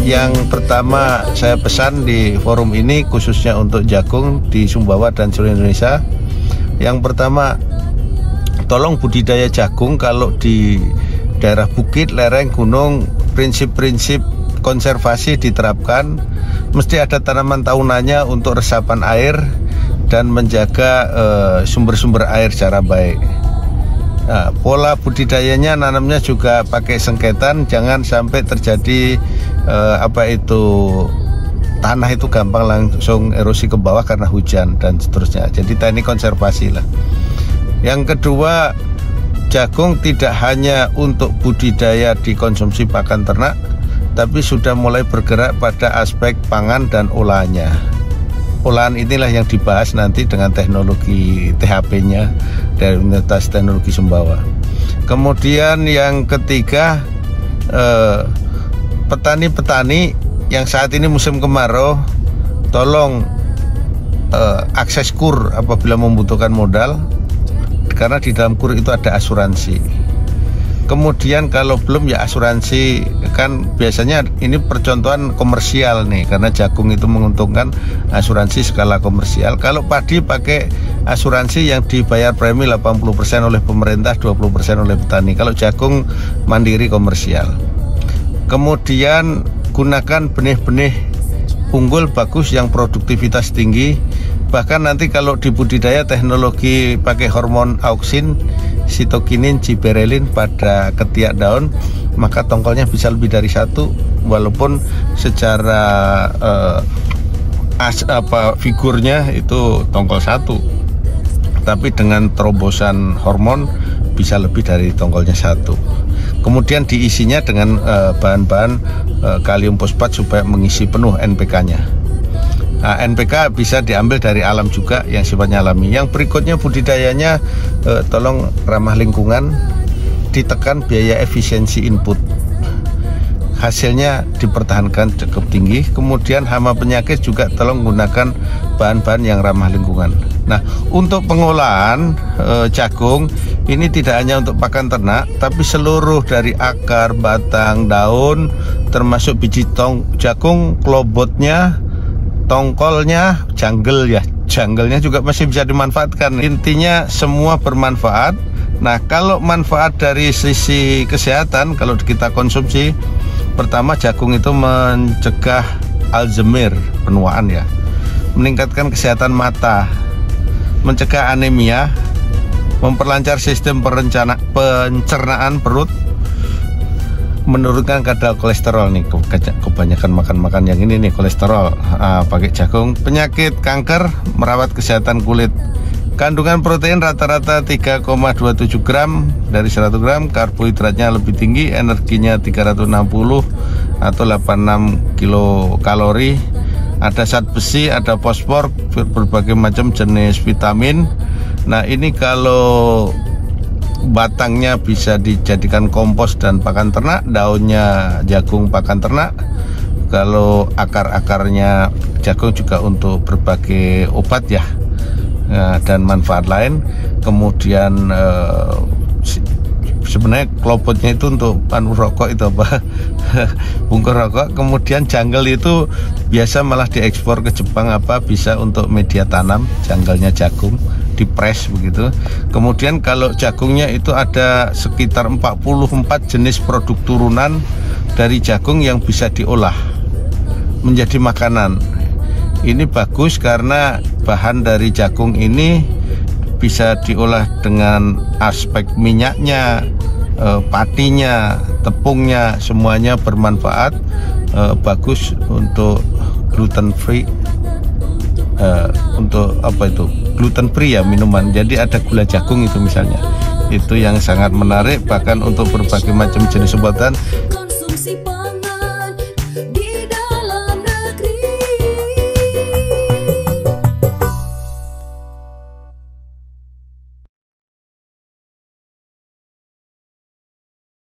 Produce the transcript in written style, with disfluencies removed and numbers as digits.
yang pertama saya pesan di forum ini khususnya untuk jagung di Sumbawa dan seluruh Indonesia. Yang pertama, tolong budidaya jagung kalau di daerah bukit, lereng, gunung, prinsip-prinsip konservasi diterapkan. Mesti ada tanaman tahunannya untuk resapan air dan menjaga sumber-sumber air secara baik. Nah, pola budidayanya nanamnya juga pakai sengketan, jangan sampai terjadi tanah itu gampang langsung erosi ke bawah karena hujan dan seterusnya. Jadi teknik konservasi lah. Yang kedua, jagung tidak hanya untuk budidaya dikonsumsi pakan ternak, tapi sudah mulai bergerak pada aspek pangan dan olahannya. Olahan inilah yang dibahas nanti dengan teknologi THP-nya dari Universitas Teknologi Sumbawa. Kemudian yang ketiga, petani-petani yang saat ini musim kemarau, tolong akses kur apabila membutuhkan modal, karena di dalam kur itu ada asuransi. Kemudian kalau belum ya asuransi, kan biasanya ini percontohan komersial nih, karena jagung itu menguntungkan, asuransi skala komersial. Kalau padi pakai asuransi yang dibayar premi 80% oleh pemerintah, 20% oleh petani. Kalau jagung mandiri komersial. Kemudian gunakan benih-benih unggul bagus yang produktivitas tinggi. Bahkan nanti kalau di budidaya teknologi pakai hormon auksin, sitokinin, giberelin pada ketiak daun, maka tongkolnya bisa lebih dari satu, walaupun secara figurnya itu tongkol satu, tapi dengan terobosan hormon bisa lebih dari tongkolnya satu. Kemudian diisinya dengan bahan-bahan kalium fosfat supaya mengisi penuh NPK-nya. Nah, NPK bisa diambil dari alam juga yang sifatnya alami. Yang berikutnya budidayanya tolong ramah lingkungan, ditekan biaya efisiensi input, hasilnya dipertahankan cukup tinggi. Kemudian hama penyakit juga tolong gunakan bahan-bahan yang ramah lingkungan. Nah, untuk pengolahan jagung ini tidak hanya untuk pakan ternak, tapi seluruh dari akar, batang, daun, termasuk biji jagung, klobotnya, tongkolnya, janggelnya juga masih bisa dimanfaatkan. Intinya semua bermanfaat. Nah, kalau manfaat dari sisi kesehatan, kalau kita konsumsi, pertama jagung itu mencegah Alzheimer, penuaan ya, meningkatkan kesehatan mata, mencegah anemia, memperlancar sistem pencernaan perut, menurunkan kadar kolesterol nih. Kebanyakan makan yang ini nih, kolesterol. Pakai jagung. Penyakit kanker, merawat kesehatan kulit. Kandungan protein rata-rata 3,27 gram dari 100 gram. Karbohidratnya lebih tinggi, energinya 360 atau 86 kilokalori. Ada zat besi, ada fosfor, berbagai macam jenis vitamin. Nah, ini kalau batangnya bisa dijadikan kompos dan pakan ternak, daunnya jagung pakan ternak. Kalau akar-akarnya jagung juga untuk berbagai obat ya, dan manfaat lain. Kemudian sebenarnya klobotnya itu untuk rokok itu apa bungkus rokok. Kemudian janggel itu biasa malah diekspor ke Jepang, bisa untuk media tanam, janggelnya jagung dipres begitu. Kemudian kalau jagungnya itu ada sekitar 44 jenis produk turunan dari jagung yang bisa diolah menjadi makanan. Ini bagus karena bahan dari jagung ini bisa diolah dengan aspek minyaknya, patinya, tepungnya, semuanya bermanfaat. Bagus untuk gluten free, untuk gluten free ya minuman. Jadi ada gula jagung itu misalnya, itu yang sangat menarik. Bahkan untuk berbagai macam jenis obatan